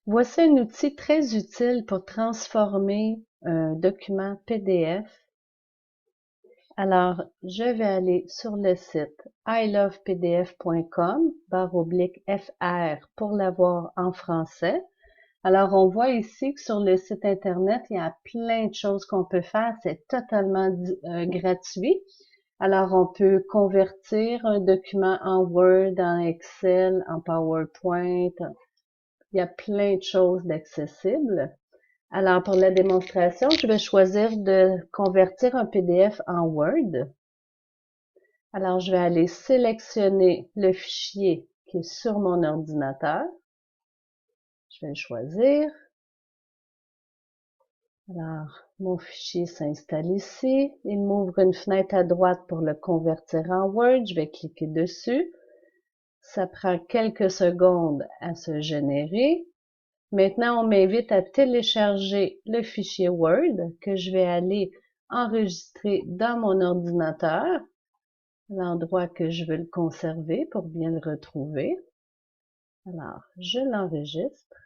Voici un outil très utile pour transformer un document PDF. Alors, je vais aller sur le site ilovepdf.com/fr pour l'avoir en français. Alors, on voit ici que sur le site Internet, il y a plein de choses qu'on peut faire. C'est totalement gratuit. Alors, on peut convertir un document en Word, en Excel, en PowerPoint. Il y a plein de choses d'accessibles. Alors, pour la démonstration, je vais choisir de convertir un PDF en Word. Alors, je vais aller sélectionner le fichier qui est sur mon ordinateur. Je vais le choisir. Alors, mon fichier s'installe ici. Il m'ouvre une fenêtre à droite pour le convertir en Word. Je vais cliquer dessus. Ça prend quelques secondes à se générer. Maintenant, on m'invite à télécharger le fichier Word que je vais aller enregistrer dans mon ordinateur, l'endroit que je veux le conserver pour bien le retrouver. Alors, je l'enregistre.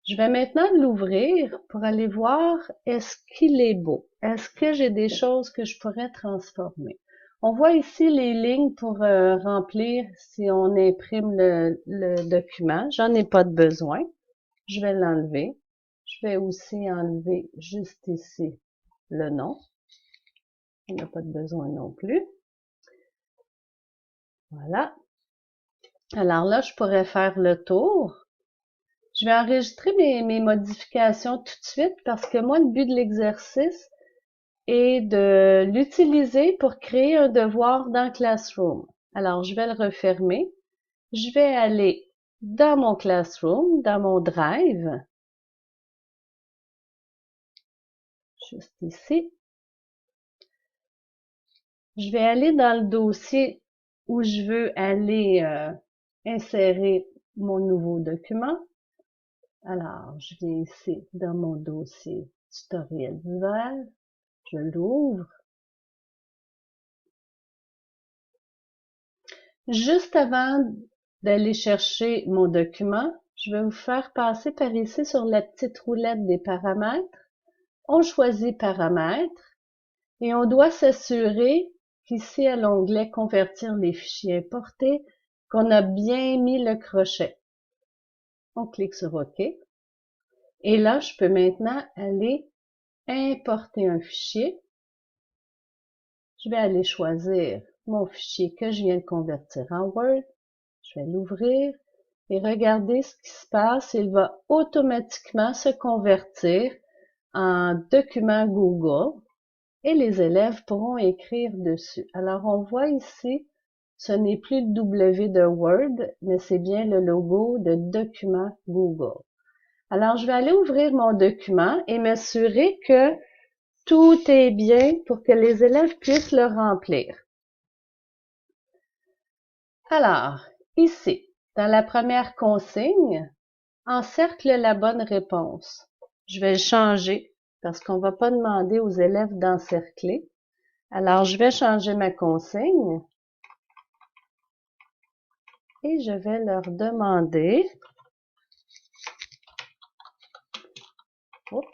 Je vais maintenant l'ouvrir pour aller voir est-ce qu'il est beau. Est-ce que j'ai des choses que je pourrais transformer? On voit ici les lignes pour remplir si on imprime le document. J'en ai pas de besoin. Je vais l'enlever. Je vais aussi enlever juste ici le nom. On n'a pas de besoin non plus. Voilà. Alors là, je pourrais faire le tour. Je vais enregistrer mes modifications tout de suite parce que moi, le but de l'exercice est de l'utiliser pour créer un devoir dans Classroom. Alors, je vais le refermer. Je vais aller dans mon Classroom, dans mon Drive, juste ici. Je vais aller dans le dossier où je veux aller insérer mon nouveau document. Alors, je viens ici dans mon dossier tutoriel visuel. Je l'ouvre. Juste avant d'aller chercher mon document, je vais vous faire passer par ici sur la petite roulette des paramètres. On choisit paramètres et on doit s'assurer qu'ici à l'onglet convertir les fichiers importés, qu'on a bien mis le crochet. On clique sur OK. Et là, je peux maintenant aller importer un fichier. Je vais aller choisir mon fichier que je viens de convertir en Word. Je vais l'ouvrir et regarder ce qui se passe. Il va automatiquement se convertir en document Google et les élèves pourront écrire dessus. Alors, on voit ici, ce n'est plus le W de Word, mais c'est bien le logo de document Google. Alors, je vais aller ouvrir mon document et m'assurer que tout est bien pour que les élèves puissent le remplir. Alors, ici, dans la première consigne, encercle la bonne réponse. Je vais le changer parce qu'on ne va pas demander aux élèves d'encercler. Alors, je vais changer ma consigne et je vais leur demander, oups,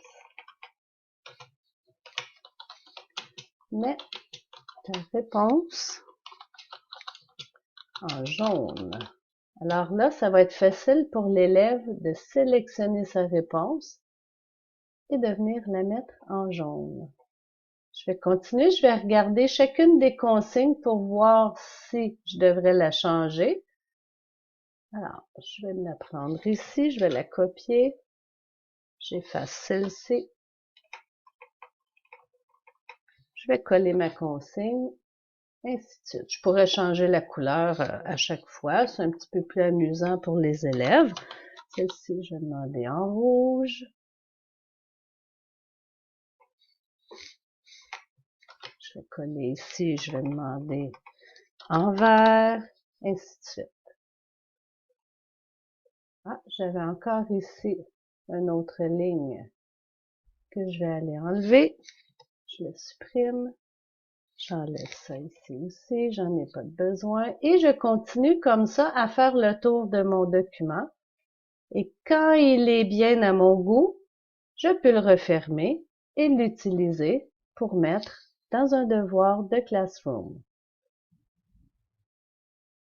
mets ta réponse en jaune. Alors là, ça va être facile pour l'élève de sélectionner sa réponse et de venir la mettre en jaune. Je vais continuer, je vais regarder chacune des consignes pour voir si je devrais la changer. Alors, je vais la prendre ici, je vais la copier. J'efface celle-ci. Je vais coller ma consigne, ainsi de suite. Je pourrais changer la couleur à chaque fois. C'est un petit peu plus amusant pour les élèves. Celle-ci, je vais demander en rouge. Je vais coller ici, je vais demander en vert, ainsi de suite. Ah, j'avais encore ici une autre ligne que je vais aller enlever. Je le supprime. J'enlève ça ici aussi, j'en ai pas besoin. Et je continue comme ça à faire le tour de mon document. Et quand il est bien à mon goût, je peux le refermer et l'utiliser pour mettre dans un devoir de Classroom.